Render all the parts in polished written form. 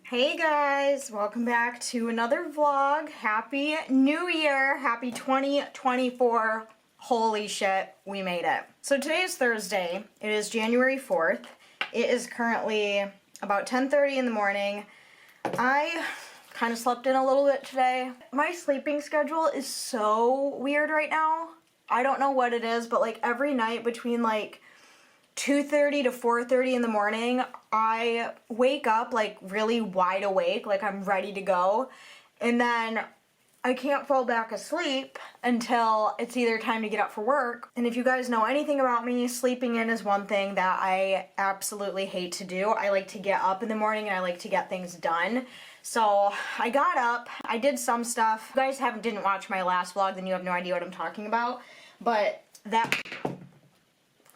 Hey guys, welcome back to another vlog. Happy New Year, happy 2024. Holy shit, we made it. So today is Thursday, it is January 4th. It is currently about 10:30 in the morning. I kind of slept in a little bit today. My sleeping schedule is so weird right now. I don't know what it is, but like every night between like 2:30 to 4:30 in the morning, I wake up like really wide awake, like I'm ready to go, and then I can't fall back asleep until it's either time to get up for work. And if you guys know anything about me, sleeping in is one thing that I absolutely hate to do. I like to get up in the morning and I like to get things done. So I got up, I did some stuff. If you guys didn't watch my last vlog, then you have no idea what I'm talking about. But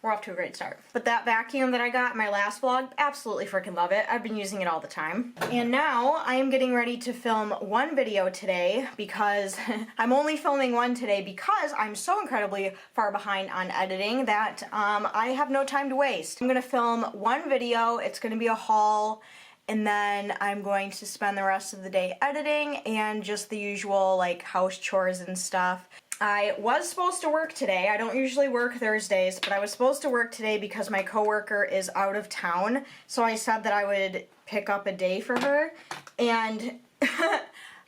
we're off to a great start. But that vacuum that I got in my last vlog, absolutely freaking love it. I've been using it all the time. And now I am getting ready to film one video today because I'm only filming one today because I'm so incredibly far behind on editing that I have no time to waste. I'm gonna film one video, it's gonna be a haul, and then I'm going to spend the rest of the day editing and just the usual like house chores and stuff. I was supposed to work today. I don't usually work Thursdays, but I was supposed to work today because my coworker is out of town. So I said that I would pick up a day for her, and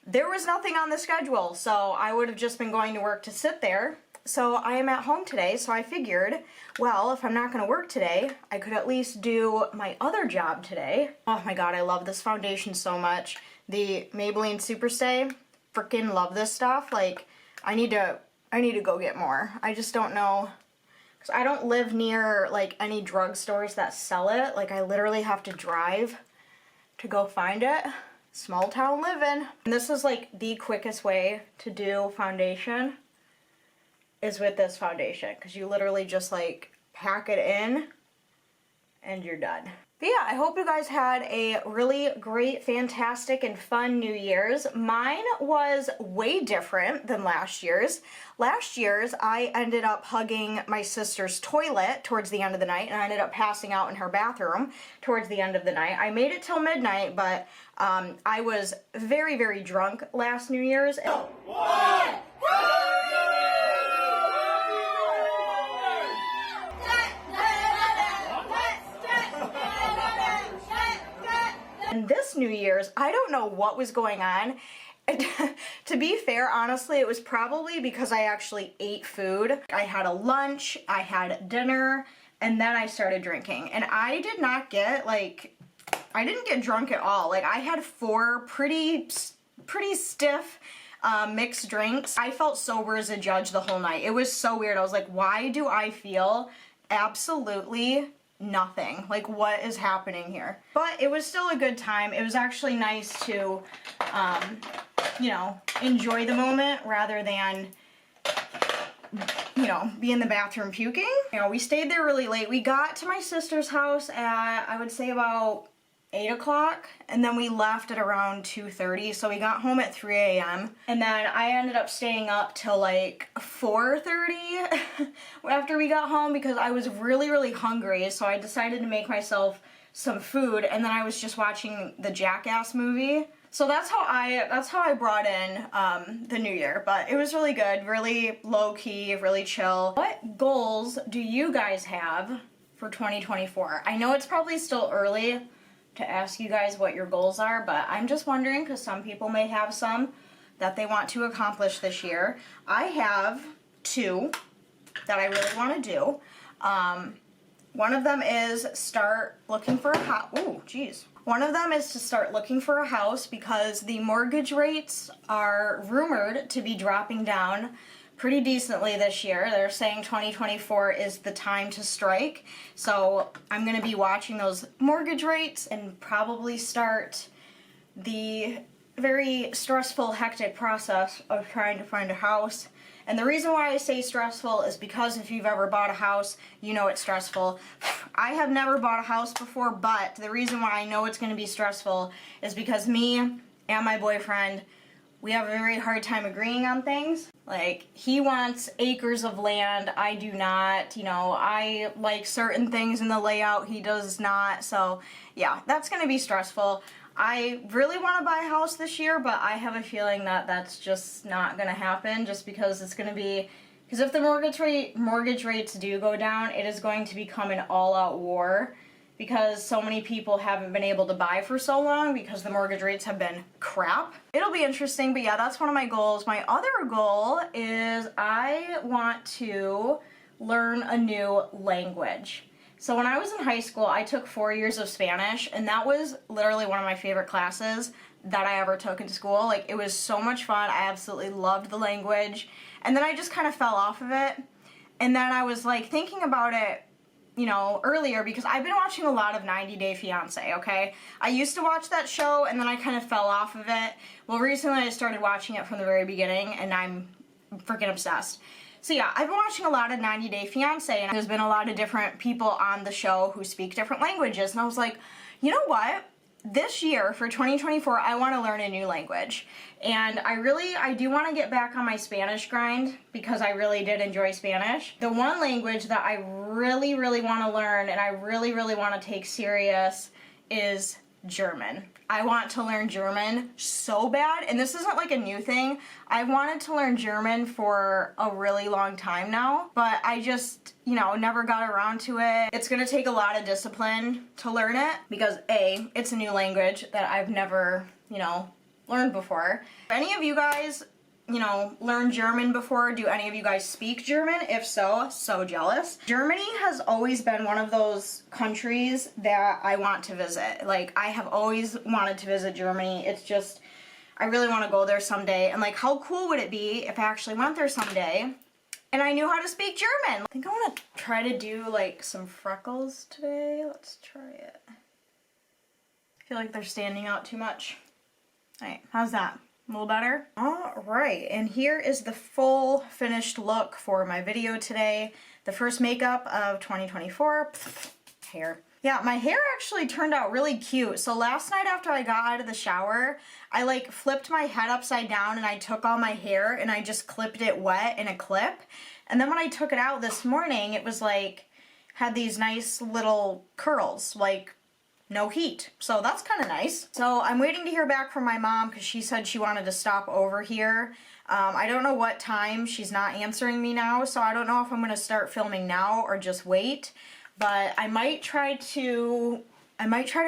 there was nothing on the schedule. So I would have just been going to work to sit there. So I am at home today, so I figured, well, if I'm not going to work today, I could at least do my other job today. Oh my god, I love this foundation so much. The Maybelline Superstay, freaking love this stuff. Like, I need to go get more. I just don't know, because I don't live near like any drugstores that sell it. Like I literally have to drive to go find it. Small town living. And this is like the quickest way to do foundation is with this foundation, because you literally just like pack it in and you're done. But yeah, I hope you guys had a really great, fantastic, and fun New Year's. Mine was way different than last year's. Last year's, I ended up hugging my sister's toilet towards the end of the night, and I ended up passing out in her bathroom towards the end of the night. I made it till midnight, but I was very, very drunk last New Year's. And this New Year's, I don't know what was going on. To be fair, honestly, it was probably because I actually ate food. I had a lunch, I had dinner, and then I started drinking. And I did not get, like, I didn't get drunk at all. Like, I had 4 pretty stiff mixed drinks. I felt sober as a judge the whole night. It was so weird. I was like, why do I feel absolutely nothing? Like, what is happening here? But it was still a good time. It was actually nice to, you know, enjoy the moment rather than, you know, be in the bathroom puking. You know, we stayed there really late. We got to my sister's house at, I would say, about 8 o'clock, and then we left at around 2:30, so we got home at 3 a.m. And then I ended up staying up till like 4:30 after we got home because I was really, really hungry, so I decided to make myself some food, and then I was just watching the Jackass movie. So that's how I brought in the new year, but it was really good, really low-key, really chill. What goals do you guys have for 2024? I know it's probably still early to ask you guys what your goals are, but I'm just wondering because some people may have some that they want to accomplish this year. I have 2 that I really want to do. One of them is start looking for a house. Ooh, geez. One of them is to start looking for a house because the mortgage rates are rumored to be dropping down pretty decently this year. They're saying 2024 is the time to strike. So I'm going to be watching those mortgage rates and probably start the very stressful, hectic process of trying to find a house. And the reason why I say stressful is because if you've ever bought a house, you know it's stressful. I have never bought a house before, but the reason why I know it's going to be stressful is because me and my boyfriend, we have a very hard time agreeing on things. Like, he wants acres of land, I do not. You know, I like certain things in the layout, he does not. So, yeah, that's gonna be stressful. I really want to buy a house this year, but I have a feeling that that's just not going to happen, just because it's going to be, because if the mortgage rates do go down, it is going to become an all-out war, because so many people haven't been able to buy for so long because the mortgage rates have been crap. It'll be interesting, but yeah, that's one of my goals. My other goal is I want to learn a new language. So when I was in high school, I took 4 years of Spanish, and that was literally one of my favorite classes that I ever took in school. Like, it was so much fun. I absolutely loved the language. And then I just kind of fell off of it. And then I was like thinking about it, you know, earlier, because I've been watching a lot of 90 Day Fiance, okay? I used to watch that show, and then I kind of fell off of it. Well, recently I started watching it from the very beginning, and I'm freaking obsessed. So yeah, I've been watching a lot of 90 Day Fiance, and there's been a lot of different people on the show who speak different languages, and I was like, you know what? This year, for 2024, I want to learn a new language. And I do want to get back on my Spanish grind, because I really did enjoy Spanish. The one language that I really, really want to learn, and I really, really want to take serious, is German. I want to learn German so bad, and this isn't like a new thing. I've wanted to learn German for a really long time now, but I just, you know, never got around to it. It's gonna take a lot of discipline to learn it, because A, it's a new language that I've never, you know, learned before. Any of you guys, you know, learn German before? Do any of you guys speak German? If so, so jealous. Germany has always been one of those countries that I want to visit. Like, I have always wanted to visit Germany. It's just, I really want to go there someday. And like, how cool would it be if I actually went there someday and I knew how to speak German? I think I want to try to do like some freckles today. Let's try it. I feel like they're standing out too much. All right, how's that? A little better? Alright, and here is the full finished look for my video today. The first makeup of 2024. Hair. Yeah, my hair actually turned out really cute. So last night after I got out of the shower, I like flipped my head upside down and I took all my hair and I just clipped it wet in a clip. And then when I took it out this morning, it was like, had these nice little curls, like no heat. So that's kind of nice. So I'm waiting to hear back from my mom, because she said she wanted to stop over here. I don't know what time. She's not answering me now, so I don't know if I'm going to start filming now or just wait. But I might try to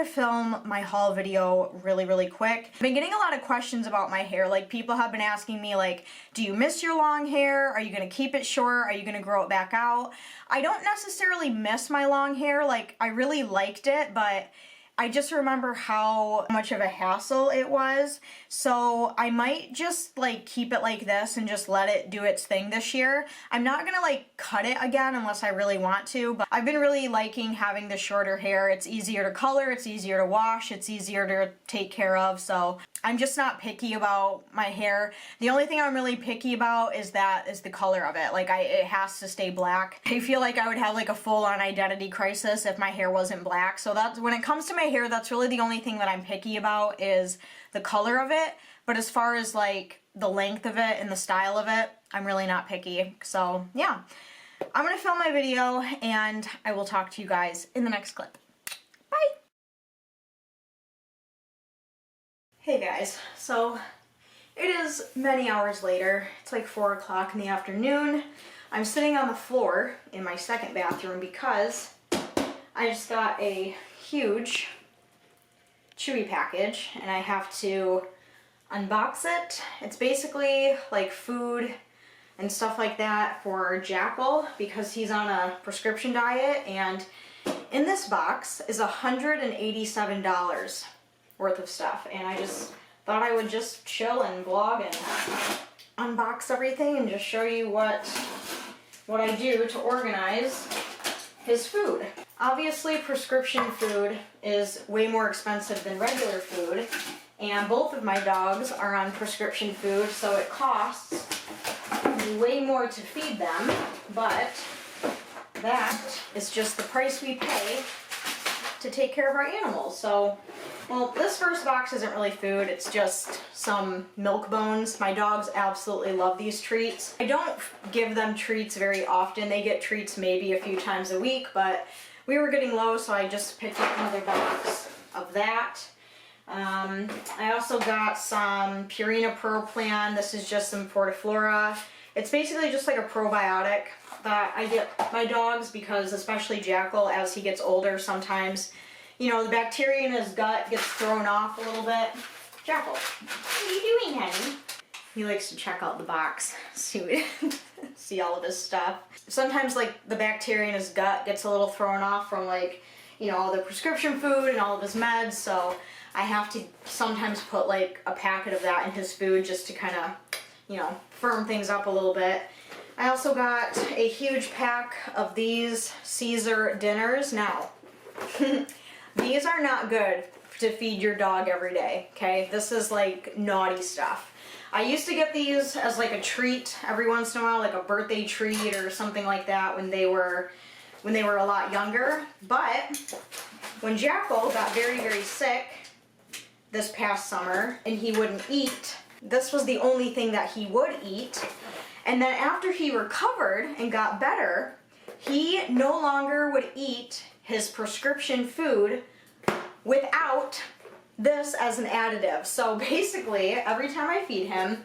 film my haul video really, really quick. I've been getting a lot of questions about my hair. Like, people have been asking me, like, do you miss your long hair? Are you going to keep it short? Are you going to grow it back out? I don't necessarily miss my long hair. Like, I really liked it, but I just remember how much of a hassle it was. So I might just like keep it like this and just let it do its thing this year. I'm not gonna like cut it again unless I really want to, but I've been really liking having the shorter hair. It's easier to color, it's easier to wash, it's easier to take care of, so I'm just not picky about my hair. The only thing I'm really picky about is the color of it. Like, it has to stay black. I feel like I would have like a full-on identity crisis if my hair wasn't black. So that's, when it comes to my hair, that's really the only thing that I'm picky about, is the color of it. But as far as like the length of it and the style of it, I'm really not picky. So yeah, I'm gonna film my video and I will talk to you guys in the next clip. Bye! Hey guys, so it is many hours later. It's like 4 o'clock in the afternoon. I'm sitting on the floor in my second bathroom because I just got a huge Chewy package and I have to unbox it. It's basically like food and stuff like that for Jackal because he's on a prescription diet, and in this box is $187 worth of stuff, and I just thought I would just chill and vlog and unbox everything and just show you what I do to organize his food. Obviously, prescription food is way more expensive than regular food, and both of my dogs are on prescription food, so it costs way more to feed them, but that is just the price we pay to take care of our animals. So, well, this first box isn't really food, it's just some milk bones. My dogs absolutely love these treats. I don't give them treats very often. They get treats maybe a few times a week, but we were getting low, so I just picked up another box of that. I also got some Purina Pro Plan. This is just some Fortiflora. It's basically just like a probiotic that I get my dogs because, especially Jackal, as he gets older, sometimes, you know, the bacteria in his gut gets thrown off a little bit. Jackal, what are you doing, honey? He likes to check out the box, see all of his stuff. Sometimes, like, the bacteria in his gut gets a little thrown off from, like, you know, all the prescription food and all of his meds, so I have to sometimes put, like, a packet of that in his food just to kind of, you know, firm things up a little bit. I also got a huge pack of these Caesar dinners. Now, these are not good to feed your dog every day, okay? This is like naughty stuff. I used to get these as like a treat every once in a while, like a birthday treat or something like that when they were a lot younger. But when Jackal got very, very sick this past summer and he wouldn't eat, this was the only thing that he would eat. And then after he recovered and got better, he no longer would eat his prescription food without this as an additive. So basically, every time I feed him,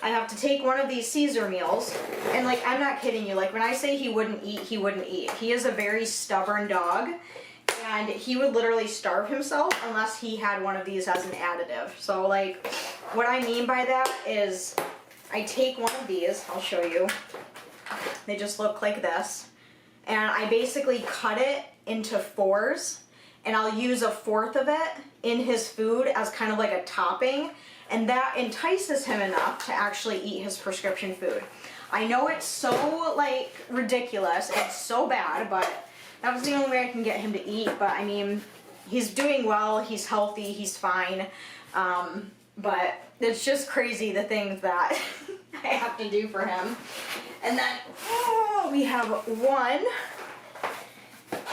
I have to take one of these Caesar meals, and like, I'm not kidding you, like when I say he wouldn't eat, he wouldn't eat. He is a very stubborn dog, and he would literally starve himself unless he had one of these as an additive. So like, what I mean by that is, I take one of these, I'll show you, they just look like this, and I basically cut it into fours, and I'll use a fourth of it in his food as kind of like a topping, and that entices him enough to actually eat his prescription food. I know it's so like ridiculous, it's so bad, but that was the only way I can get him to eat. But I mean, he's doing well, he's healthy, he's fine, but it's just crazy the things that I have to do for him. And then we have one,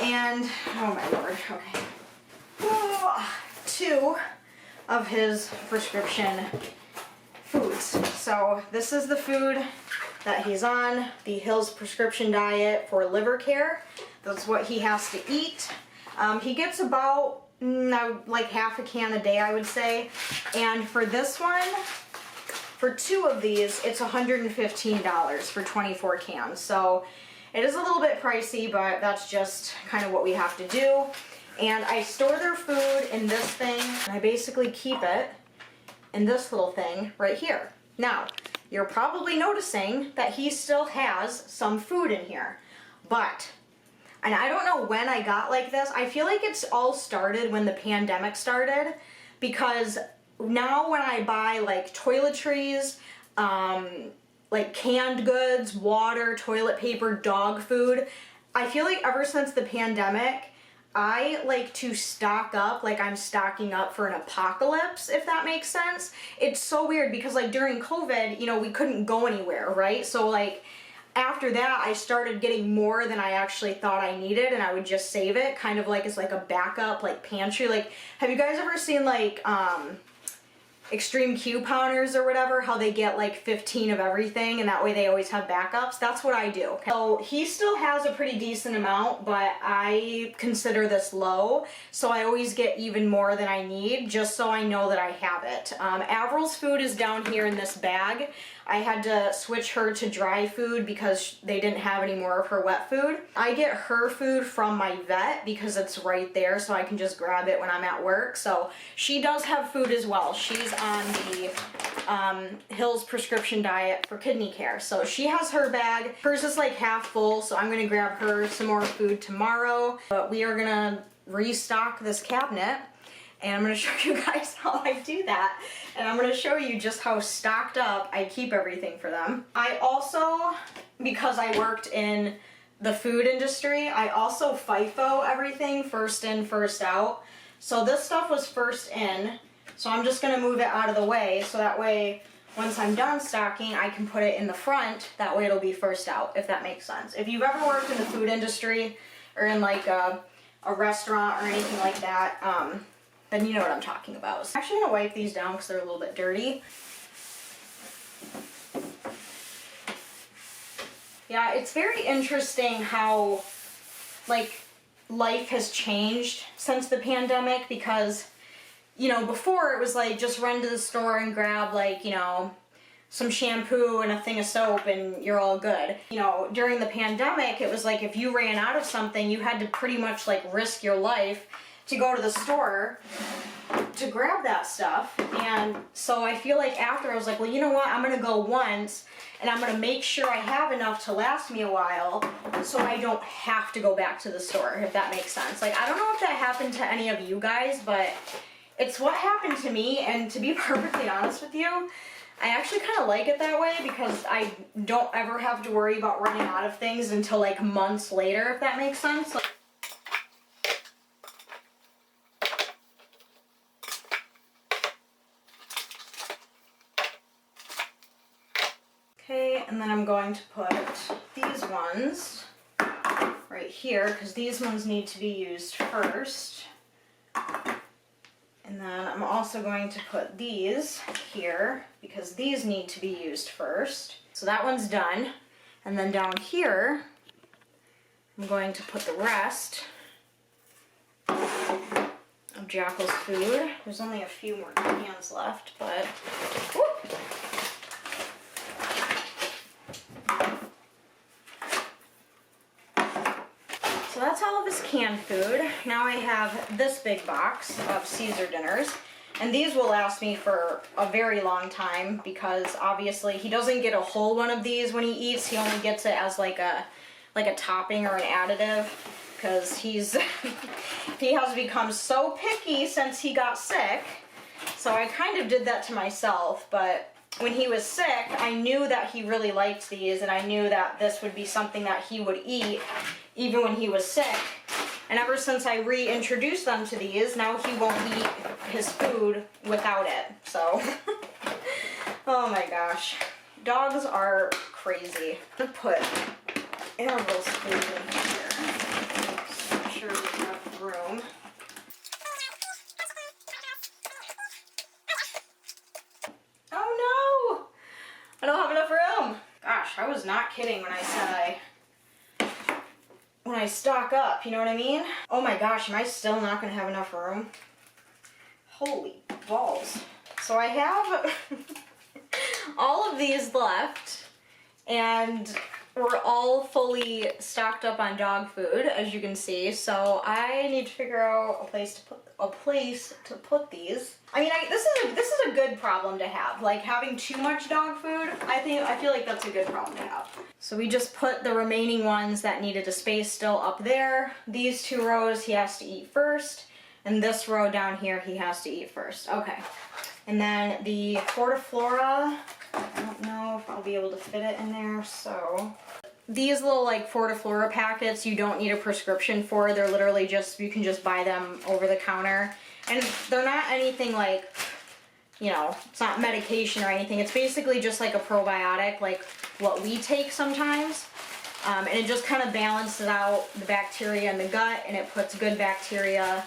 and oh my lord, okay, two of his prescription foods. So this is the food that he's on, the Hill's prescription diet for liver care. That's what he has to eat. He gets about like half a can a day, I would say. And for this one, for two of these, it's $115 for 24 cans. So it is a little bit pricey, but that's just kind of what we have to do. And I store their food in this thing, and I basically keep it in this little thing right here. Now, you're probably noticing that he still has some food in here, but, and I don't know when I got like this, I feel like it's all started when the pandemic started, because now when I buy like toiletries, like canned goods, water, toilet paper, dog food, I feel like ever since the pandemic, I like to stock up like I'm stocking up for an apocalypse, if that makes sense. It's so weird because like during COVID, you know, we couldn't go anywhere, right? So like after that, I started getting more than I actually thought I needed, and I would just save it, kind of like as like a backup, like pantry. Like, have you guys ever seen like Extreme Couponers or whatever, how they get like 15 of everything and that way they always have backups? That's what I do. So he still has a pretty decent amount, but I consider this low, so I always get even more than I need just so I know that I have it. Avril's food is down here in this bag. I had to switch her to dry food because they didn't have any more of her wet food. I get her food from my vet because it's right there, so I can just grab it when I'm at work. So she does have food as well. She's on the Hill's prescription diet for kidney care. So she has her bag. Hers is like half full, so I'm gonna grab her some more food tomorrow. But we are gonna restock this cabinet, and I'm going to show you guys how I do that. And I'm going to show you just how stocked up I keep everything for them. I also, because I worked in the food industry, I also FIFO everything, first in, first out. So this stuff was first in, so I'm just going to move it out of the way, so that way once I'm done stocking, I can put it in the front. That way it'll be first out, if that makes sense. If you've ever worked in the food industry or in like a restaurant or anything like that, then you know what I'm talking about. So I'm actually gonna wipe these down because they're a little bit dirty. Yeah, it's very interesting how like life has changed since the pandemic, because you know, before it was like just run to the store and grab like, you know, some shampoo and a thing of soap and you're all good. You know, during the pandemic, it was like if you ran out of something, you had to pretty much like risk your life to go to the store to grab that stuff. And so I feel like after I was like, well, you know what, I'm gonna go once and I'm gonna make sure I have enough to last me a while so I don't have to go back to the store, if that makes sense. Like, I don't know if that happened to any of you guys, but it's what happened to me, and to be perfectly honest with you, I actually kind of like it that way because I don't ever have to worry about running out of things until like months later, if that makes sense. Okay, and then I'm going to put these ones right here because these ones need to be used first. And then I'm also going to put these here because these need to be used first. So that one's done. And then down here, I'm going to put the rest of Jackal's food. There's only a few more cans left, but whoop. So that's all of his canned food. Now I have this big box of Caesar dinners, and these will last me for a very long time because obviously he doesn't get a whole one of these when he eats. He only gets it as like a topping or an additive because he has become so picky since he got sick. So I kind of did that to myself, but when he was sick, I knew that he really liked these, and I knew that this would be something that he would eat even when he was sick. And ever since I reintroduced them to these, now he won't eat his food without it. So, oh my gosh. Dogs are crazy. I'm gonna put Avril's food in here. Just make sure we have room. Oh no! I don't have enough room. Gosh, I was not kidding when I said when I stock up, you know what I mean? Oh my gosh, am I still not gonna have enough room? Holy balls. So I have all of these left, and we're all fully stocked up on dog food, as you can see. So I need to figure out a place to put these. I mean, this is a good problem to have. Like having too much dog food, I feel like that's a good problem to have. So we just put the remaining ones that needed a space still up there. These two rows he has to eat first, and this row down here he has to eat first. Okay. And then the Fortiflora, I don't know if I'll be able to fit it in there, so. These little like Fortiflora packets you don't need a prescription for. They're literally just, you can just buy them over the counter. And they're not anything like, you know, it's not medication or anything. It's basically just like a probiotic, like what we take sometimes. And it just kind of balances out the bacteria in the gut, and it puts good bacteria.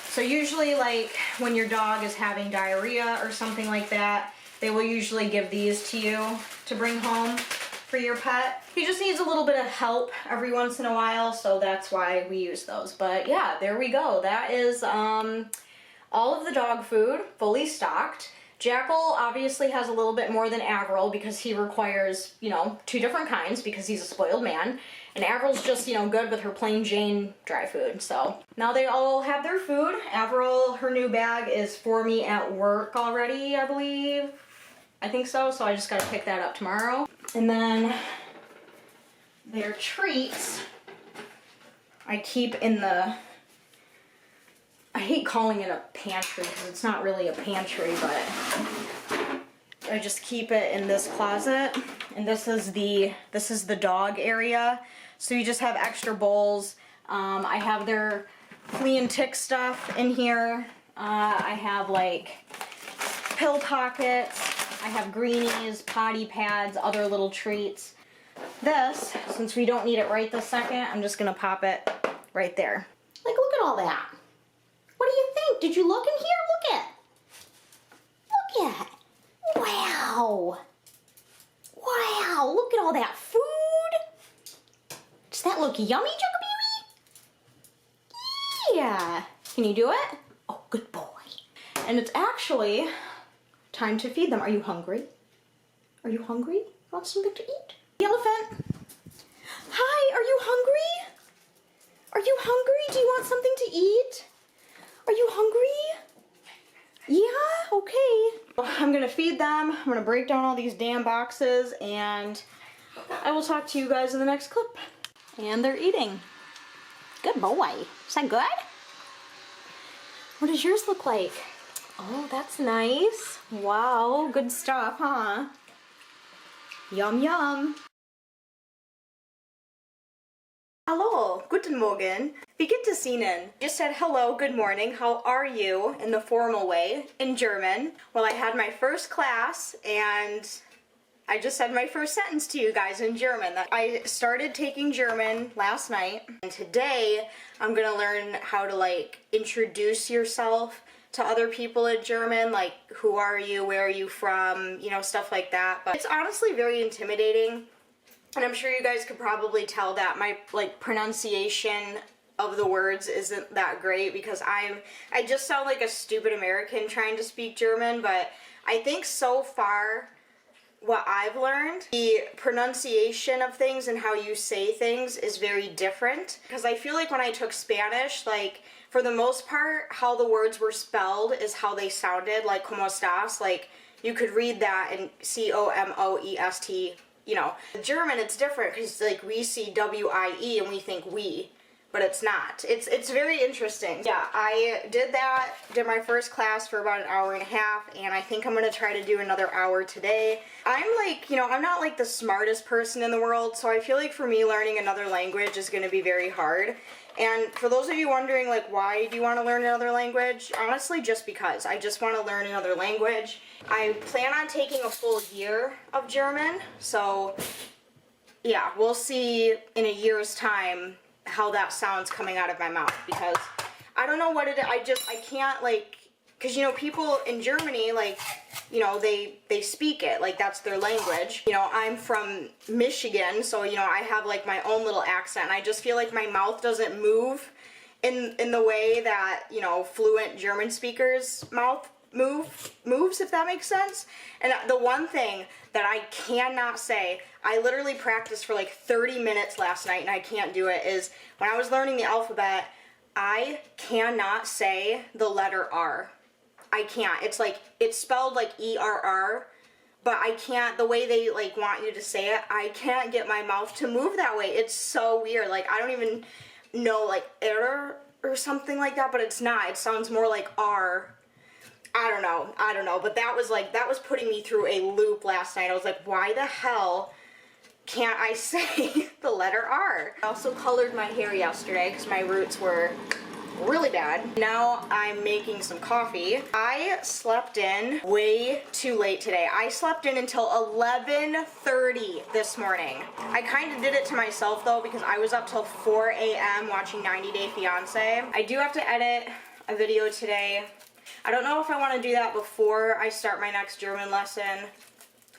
So usually like when your dog is having diarrhea or something like that, they will usually give these to you to bring home for your pet. He just needs a little bit of help every once in a while, so that's why we use those. But yeah, there we go. That is all of the dog food fully stocked. Jackal obviously has a little bit more than Avril because he requires, you know, 2 different kinds because he's a spoiled man. And Avril's just, you know, good with her plain Jane dry food. So now they all have their food. Avril, her new bag is for me at work already, I believe. I think so, so I just gotta pick that up tomorrow. And then their treats I keep in the, I hate calling it a pantry because it's not really a pantry, but I just keep it in this closet. And this is the dog area. So you just have extra bowls. I have their flea and tick stuff in here. I have like pill pockets. I have greenies, potty pads, other little treats. This, since we don't need it right this second, I'm just gonna pop it right there. Like, look at all that. What do you think? Did you look in here? Look at. Wow. Wow, look at all that food. Does that look yummy, Juckabee? Yeah. Can you do it? Oh, good boy. And it's actually time to feed them. Are you hungry? Are you hungry? Want something to eat? The elephant. Hi, are you hungry? Are you hungry? Do you want something to eat? Are you hungry? Yeah, okay. I'm gonna feed them. I'm gonna break down all these damn boxes, and I will talk to you guys in the next clip. And they're eating. Good boy. Is that good? What does yours look like? Oh, that's nice. Wow, good stuff, huh? Yum, yum. Hallo, guten Morgen. Wie geht es Ihnen? Just said hello, good morning, how are you in the formal way in German. Well, I had my first class and I just said my first sentence to you guys in German. I started taking German last night, and today I'm gonna learn how to like introduce yourself to other people in German, like who are you, where are you from, you know, stuff like that. But it's honestly very intimidating. And I'm sure you guys could probably tell that my like pronunciation of the words isn't that great because I just sound like a stupid American trying to speak German, but I think so far what I've learned, the pronunciation of things and how you say things is very different. Because I feel like when I took Spanish, like for the most part, how the words were spelled is how they sounded, like como estás, like you could read that and C-O-M-O-E-S-T. You know, German, it's different because like we see W-I-E and we think we, but it's not. It's very interesting. Yeah, I did that, did my first class for about an hour and a half, and I think I'm gonna try to do another hour today. I'm like, you know, I'm not like the smartest person in the world, so I feel like for me learning another language is gonna be very hard. And for those of you wondering, like, why do you want to learn another language? Honestly, just because. I just want to learn another language. I plan on taking a full year of German, so yeah, we'll see in a year's time how that sounds coming out of my mouth, because I don't know what it is. I can't, like, because, you know, people in Germany, like, you know, they speak it, like, that's their language. You know, I'm from Michigan, so, you know, I have, like, my own little accent, and I just feel like my mouth doesn't move in the way that, you know, fluent German speakers' mouth moves, if that makes sense. And the one thing that I cannot say, I literally practiced for, like, 30 minutes last night, and I can't do it, is when I was learning the alphabet, I cannot say the letter R. I can't. It's like, it's spelled like E-R-R, but I can't, the way they like want you to say it, I can't get my mouth to move that way. It's so weird. Like, I don't even know, like, error or something like that, but it's not. It sounds more like R. I don't know, but that was like, that was putting me through a loop last night. I was like, why the hell can't I say the letter R? I also colored my hair yesterday because my roots were really bad. Now I'm making some coffee. I slept in way too late today. I slept in until 11:30 this morning. I kind of did it to myself though, because I was up till 4 a.m. watching 90 Day Fiance. I do have to edit a video today. I don't know if I want to do that before I start my next German lesson.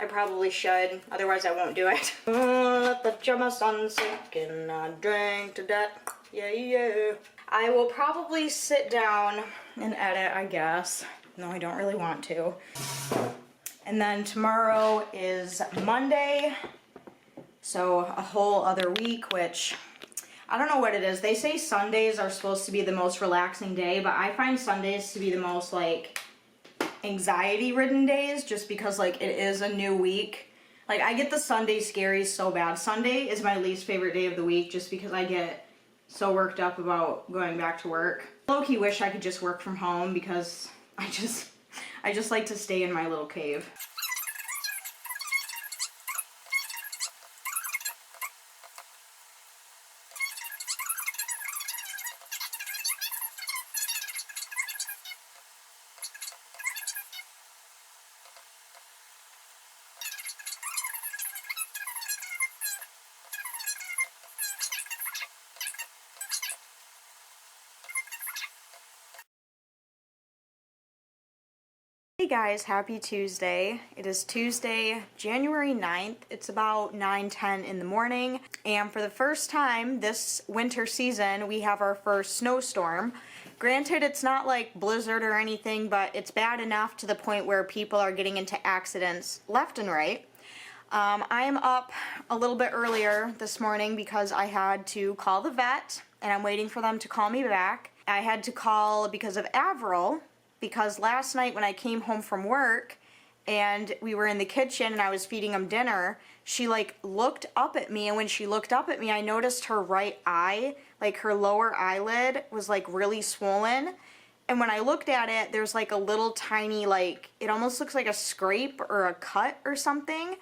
I probably should, otherwise I won't do it. Let the German sun sink and I drink to death. Yeah, yeah. I will probably sit down and edit, I guess. No, I don't really want to. And then tomorrow is Monday, so a whole other week, which I don't know what it is. They say Sundays are supposed to be the most relaxing day, but I find Sundays to be the most, like, anxiety-ridden days, just because, like, it is a new week. Like, I get the Sunday scaries so bad. Sunday is my least favorite day of the week, just because I get so worked up about going back to work. Low-key wish I could just work from home, because I just like to stay in my little cave. Hey guys, happy Tuesday. It is Tuesday, January 9th. It's about 9:10 in the morning, and for the first time this winter season we have our first snowstorm, Granted, it's not like blizzard or anything, but it's bad enough to the point where people are getting into accidents left and right. I am up a little bit earlier this morning because I had to call the vet, and I'm waiting for them to call me back. I had to call because of Avril, because last night when I came home from work and we were in the kitchen and I was feeding him dinner, she like looked up at me, and when she looked up at me, I noticed her right eye, like her lower eyelid was like really swollen. And when I looked at it, there's like a little tiny, like, it almost looks like a scrape or a cut or something.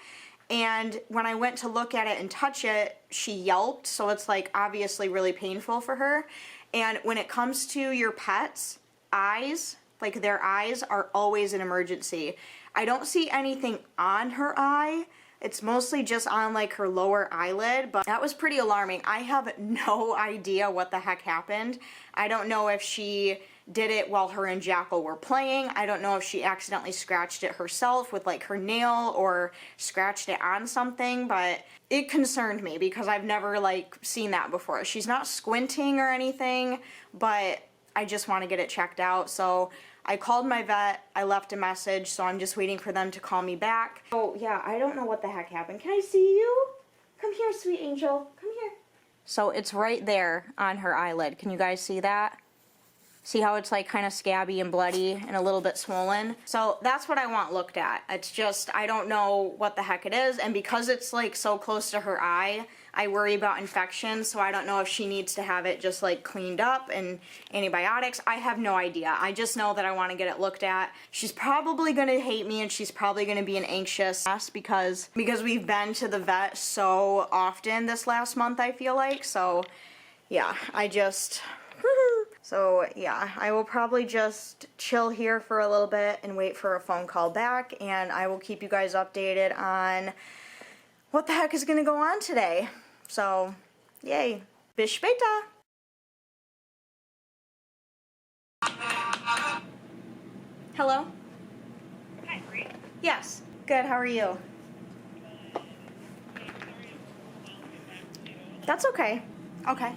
And when I went to look at it and touch it, she yelped, so it's like obviously really painful for her. And when it comes to your pets' eyes, like their eyes are always an emergency. I don't see anything on her eye. It's mostly just on like her lower eyelid, but that was pretty alarming. I have no idea what the heck happened. I don't know if she did it while her and Jackal were playing. I don't know if she accidentally scratched it herself with like her nail or scratched it on something, but it concerned me because I've never like seen that before. She's not squinting or anything, but I just want to get it checked out. So I called my vet, I left a message, so I'm just waiting for them to call me back. Oh yeah, I don't know what the heck happened. Can I see you? Come here, sweet angel. Come here. So it's right there on her eyelid. Can you guys see that? See how it's like kind of scabby and bloody and a little bit swollen? So that's what I want looked at. It's just, I don't know what the heck it is, and because it's like so close to her eye, I worry about infection, so I don't know if she needs to have it just like cleaned up and antibiotics. I have no idea. I just know that I want to get it looked at. She's probably going to hate me, and she's probably going to be an anxious mess because we've been to the vet so often this last month, I feel like. So yeah, So yeah, I will probably just chill here for a little bit and wait for a phone call back, and I will keep you guys updated on what the heck is going to go on today. So, yay. Bis später. Hello? Hi, Bree. Yes. Good, how are you? That's okay. Okay.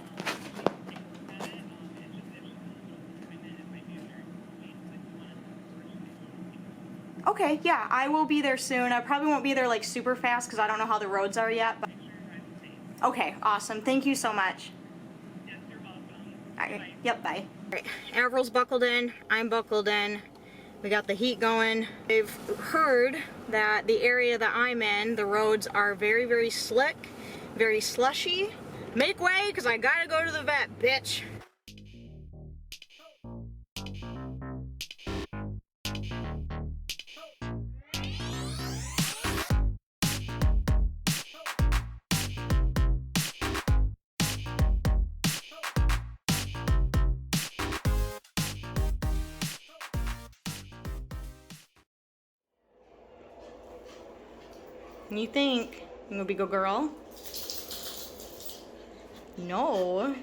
Okay, yeah, I will be there soon. I probably won't be there like super fast because I don't know how the roads are yet. But... Okay, awesome. Thank you so much. Yes, you're welcome. Alright, yep, bye. Alright, Avril's buckled in. I'm buckled in. We got the heat going. I've heard that the area that I'm in, the roads are very, very slick, very slushy. Make way, because I gotta go to the vet, bitch. You think I'm gonna be a good girl? No.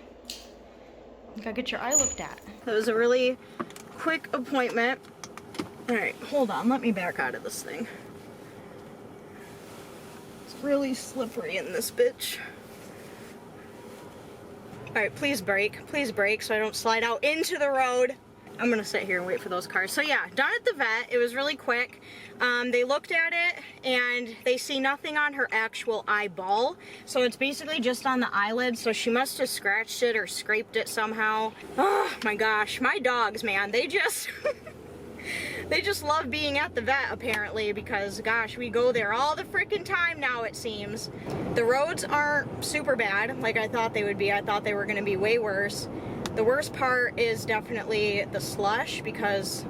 You gotta get your eye looked at. That was a really quick appointment. Alright, hold on, let me back out of this thing. It's really slippery in this bitch. Alright, please brake so I don't slide out into the road. I'm gonna sit here and wait for those cars. So yeah, done at the vet. It was really quick. They looked at it and they see nothing on her actual eyeball. So it's basically just on the eyelid. So she must have scratched it or scraped it somehow. Oh my gosh, my dogs, man, they just, they just love being at the vet apparently because gosh, we go there all the freaking time now it seems. The roads aren't super bad like I thought they would be. I thought they were gonna be way worse. The worst part is definitely the slush because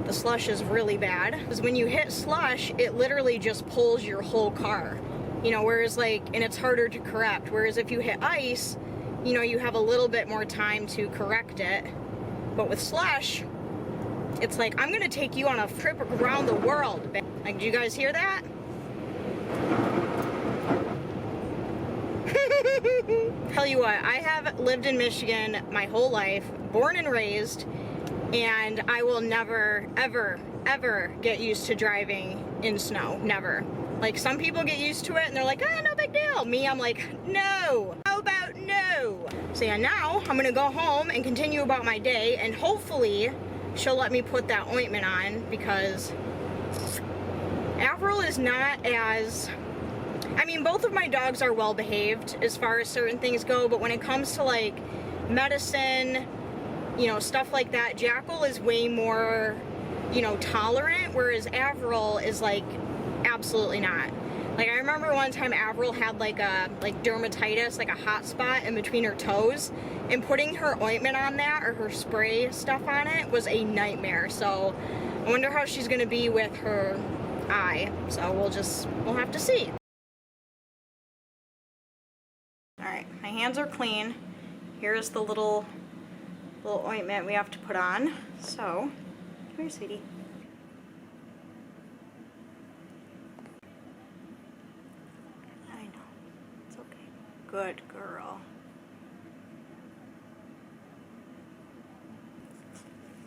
the slush is really bad. Because when you hit slush, it literally just pulls your whole car. You know, whereas like, and it's harder to correct. Whereas if you hit ice, you know, you have a little bit more time to correct it. But with slush, it's like, I'm gonna take you on a trip around the world. Like, do you guys hear that? Tell you what, I have lived in Michigan my whole life, born and raised, and I will never, ever, ever get used to driving in snow. Never. Like, some people get used to it and they're like, ah, no big deal. Me, I'm like, no. How about no? go. So yeah, now I'm gonna go home and continue about my day, and hopefully she'll let me put that ointment on, because Avril is not as, I mean, both of my dogs are well behaved as far as certain things go, but when it comes to like medicine, you know, stuff like that, Jackal is way more, you know, tolerant, whereas Avril is like absolutely not. Like, I remember one time Avril had like a dermatitis, like a hot spot in between her toes, and putting her ointment on that, or her spray stuff on it, was a nightmare. So I wonder how she's gonna be with her eye. So we'll have to see. All right, my hands are clean. Here's the little ointment we have to put on. So, come here, sweetie. I know, it's okay. Good girl.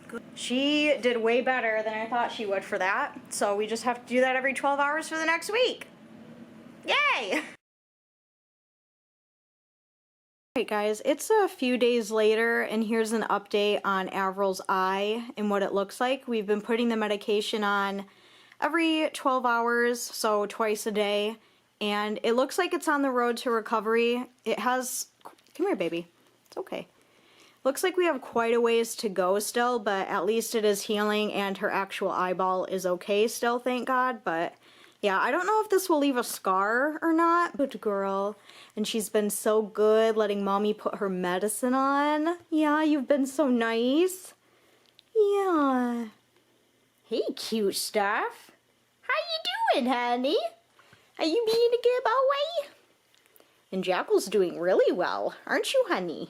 Good. She did way better than I thought she would for that. So we just have to do that every 12 hours for the next week. Yay! Alright guys, it's a few days later, and here's an update on Avril's eye and what it looks like. We've been putting the medication on every 12 hours, so twice a day, and it looks like it's on the road to recovery. It has, come here baby, it's okay. Looks like we have quite a ways to go still, but at least it is healing, and her actual eyeball is okay still, thank God. But yeah, I don't know if this will leave a scar or not. Good girl. And she's been so good letting mommy put her medicine on. Yeah, you've been so nice. Yeah. Hey, cute stuff. How you doing, honey? Are you being a good boy? And Jackal's doing really well, aren't you, honey?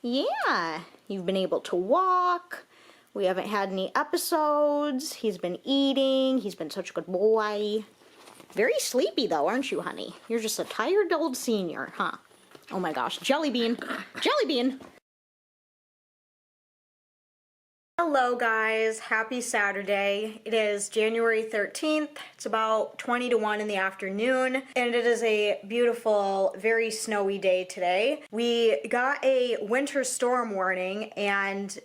Yeah. You've been able to walk. We haven't had any episodes. He's been eating. He's been such a good boy. Very sleepy though, aren't you, honey? You're just a tired old senior, huh? Oh my gosh, Jelly Bean. Jelly Bean! Hello guys, happy Saturday. It is January 13th. It's about 20 to 1 in the afternoon, and it is a beautiful, very snowy day today. We got a winter storm warning, and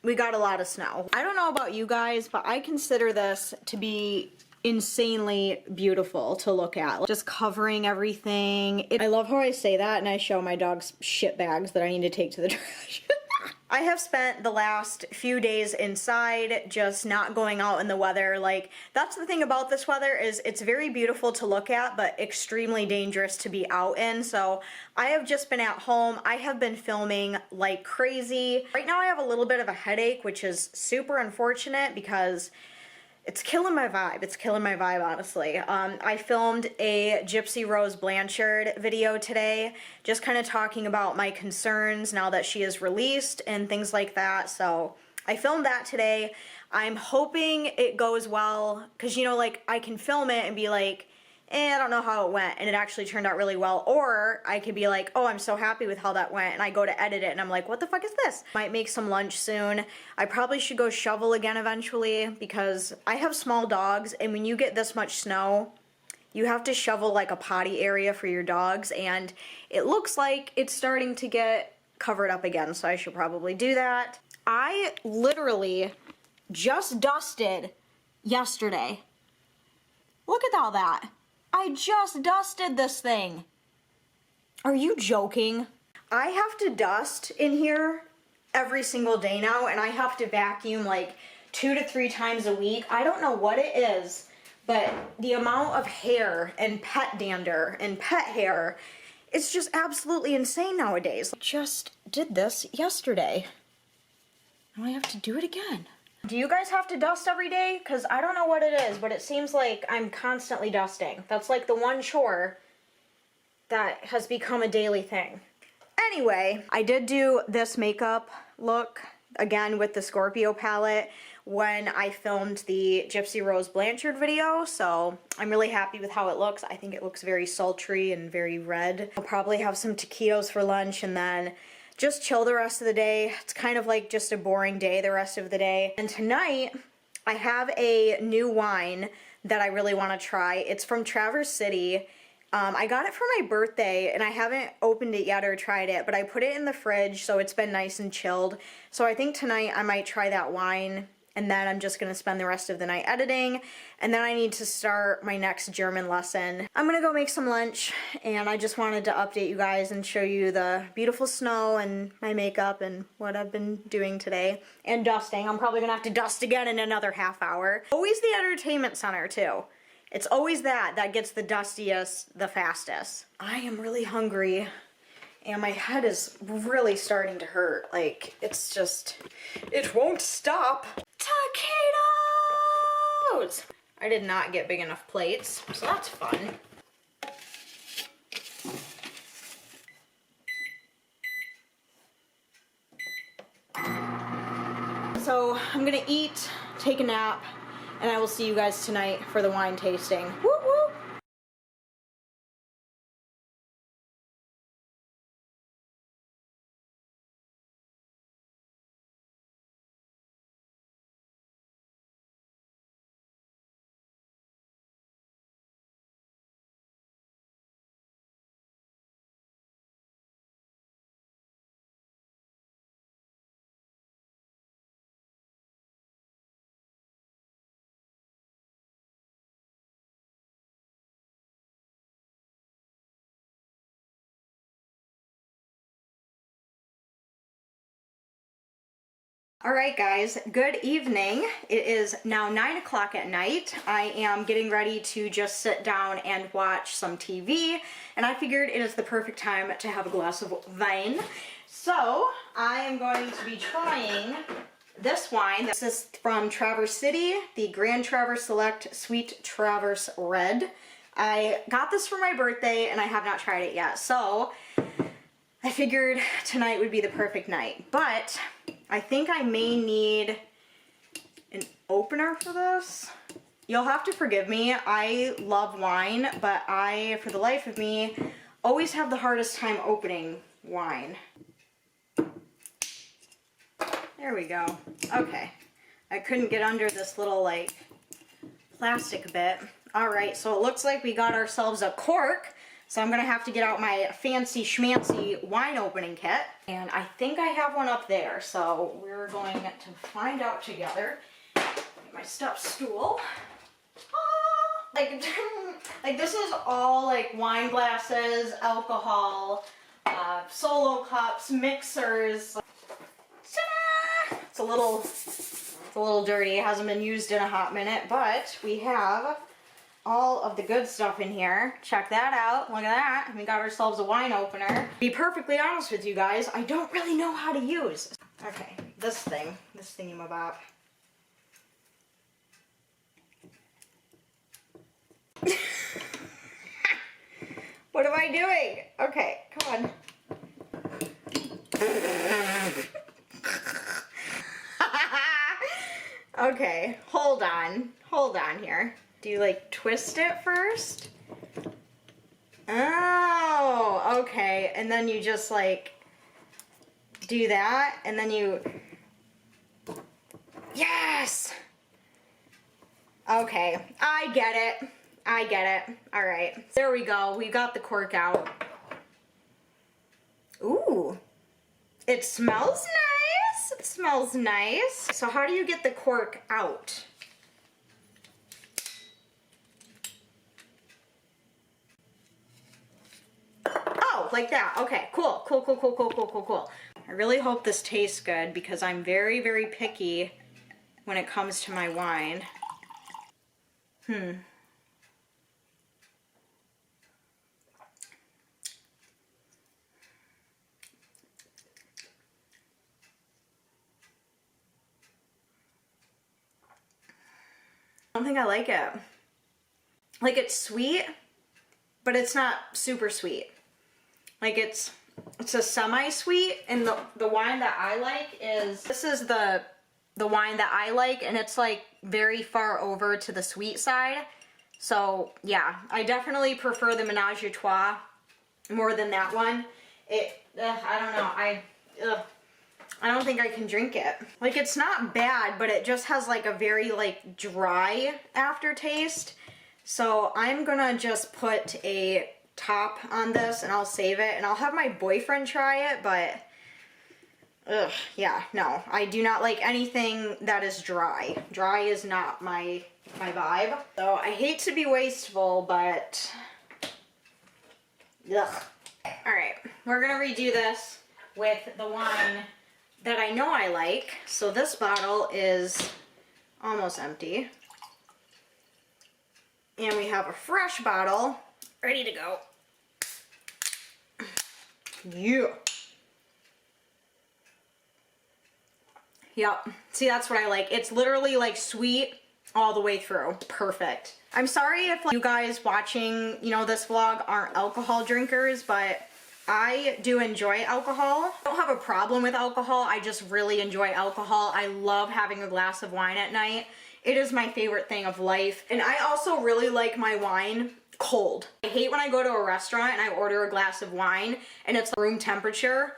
we got a lot of snow. I don't know about you guys, but I consider this to be insanely beautiful to look at. Just covering everything. I love how I say that and I show my dog's shit bags that I need to take to the trash. I have spent the last few days inside, just not going out in the weather. Like, that's the thing about this weather, is it's very beautiful to look at, but extremely dangerous to be out in. So I have just been at home. I have been filming like crazy. Right now I have a little bit of a headache, which is super unfortunate because it's killing my vibe. It's killing my vibe, honestly. I filmed a Gypsy Rose Blanchard video today, just kind of talking about my concerns now that she is released and things like that. So I filmed that today. I'm hoping it goes well, because, you know, like, I can film it and be like, I don't know how it went, and it actually turned out really well. Or I could be like, oh, I'm so happy with how that went, and I go to edit it and I'm like, what the fuck is this? Might make some lunch soon. I probably should go shovel again eventually, because I have small dogs, and when you get this much snow, you have to shovel like a potty area for your dogs, and it looks like it's starting to get covered up again, so I should probably do that. I literally just dusted yesterday. Look at all that. I just dusted this thing. Are you joking? I have to dust in here every single day now, and I have to vacuum like 2 to 3 times a week. I don't know what it is, but the amount of hair and pet dander and pet hair, it's just absolutely insane nowadays. I just did this yesterday. Now I have to do it again. Do you guys have to dust every day? Because I don't know what it is, but it seems like I'm constantly dusting. That's like the one chore that has become a daily thing. Anyway, I did do this makeup look, again with the Scorpio palette, when I filmed the Gypsy Rose Blanchard video, so I'm really happy with how it looks. I think it looks very sultry and very red. I'll probably have some taquitos for lunch and then just chill the rest of the day. It's kind of like just a boring day the rest of the day. And tonight, I have a new wine that I really want to try. It's from Traverse City. I got it for my birthday and I haven't opened it yet or tried it, but I put it in the fridge so it's been nice and chilled. So I think tonight I might try that wine, and then I'm just gonna spend the rest of the night editing, and then I need to start my next German lesson. I'm gonna go make some lunch, and I just wanted to update you guys and show you the beautiful snow and my makeup and what I've been doing today. And dusting. I'm probably gonna have to dust again in another half hour. Always the entertainment center too. It's always that gets the dustiest the fastest. I am really hungry and my head is really starting to hurt. Like, it's just, it won't stop. Taquitos! I did not get big enough plates, so that's fun. So I'm gonna eat, take a nap, and I will see you guys tonight for the wine tasting. Woo woo! Alright guys, good evening. It is now 9 o'clock at night. I am getting ready to just sit down and watch some TV, and I figured it is the perfect time to have a glass of wine. So, I am going to be trying this wine. This is from Traverse City, the Grand Traverse Select Sweet Traverse Red. I got this for my birthday and I have not tried it yet, so I figured tonight would be the perfect night, but I think I may need an opener for this. You'll have to forgive me. I love wine, but I, for the life of me, always have the hardest time opening wine. There we go. Okay. I couldn't get under this little, like, plastic bit. Alright, so it looks like we got ourselves a cork. So I'm gonna have to get out my fancy schmancy wine opening kit. And I think I have one up there, so we're going to find out together. Get my step stool. Ah, like this is all like wine glasses, alcohol, solo cups, mixers. Ta-da! It's a little dirty. It hasn't been used in a hot minute, but we have all of the good stuff in here. Check that out. Look at that. We got ourselves a wine opener. To be perfectly honest with you guys, I don't really know how to use. Okay, this thingy-mabop. What am I doing? Okay, come on. Okay, hold on here. Do you like twist it first? Oh, okay. And then you just like do that and then you, yes! Okay, I get it. All right, there we go. We got the cork out. Ooh, it smells nice. It smells nice. So how do you get the cork out? Like that. Okay, cool. I really hope this tastes good because I'm very, very picky when it comes to my wine. I don't think I like it. Like, it's sweet, but it's not super sweet. Like, it's a semi-sweet, and the wine that I like is, this is the wine that I like, and it's like very far over to the sweet side. So yeah, I definitely prefer the Menage a Trois more than that one. I don't know, I don't think I can drink it. Like, it's not bad, but it just has like a very like dry aftertaste. So I'm gonna just put a top on this and I'll save it and I'll have my boyfriend try it, but ugh, yeah, no. I do not like anything that is dry. Dry is not my vibe. So I hate to be wasteful, but ugh. All right, we're gonna redo this with the wine that I know I like. So this bottle is almost empty. And we have a fresh bottle ready to go. Yeah. Yep. See, that's what I like. It's literally like sweet all the way through. Perfect. I'm sorry if like, you guys watching, you know, this vlog aren't alcohol drinkers, but I do enjoy alcohol. I don't have a problem with alcohol. I just really enjoy alcohol. I love having a glass of wine at night. It is my favorite thing of life. And I also really like my wine cold. I hate when I go to a restaurant and I order a glass of wine and it's room temperature.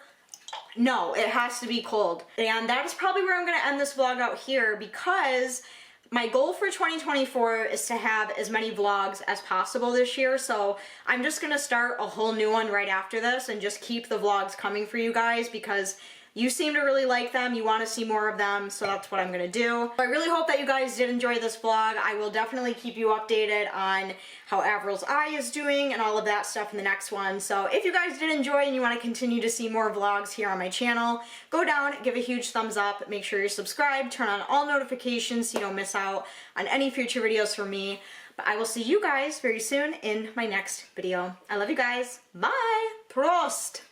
No, it has to be cold. And that is probably where I'm gonna end this vlog out here, because my goal for 2024 is to have as many vlogs as possible this year. So I'm just gonna start a whole new one right after this and just keep the vlogs coming for you guys, because you seem to really like them, you want to see more of them, so that's what I'm going to do. I really hope that you guys did enjoy this vlog. I will definitely keep you updated on how Avril's eye is doing and all of that stuff in the next one. So if you guys did enjoy and you want to continue to see more vlogs here on my channel, go down, give a huge thumbs up, make sure you're subscribed, turn on all notifications so you don't miss out on any future videos from me. But I will see you guys very soon in my next video. I love you guys. Bye! Prost!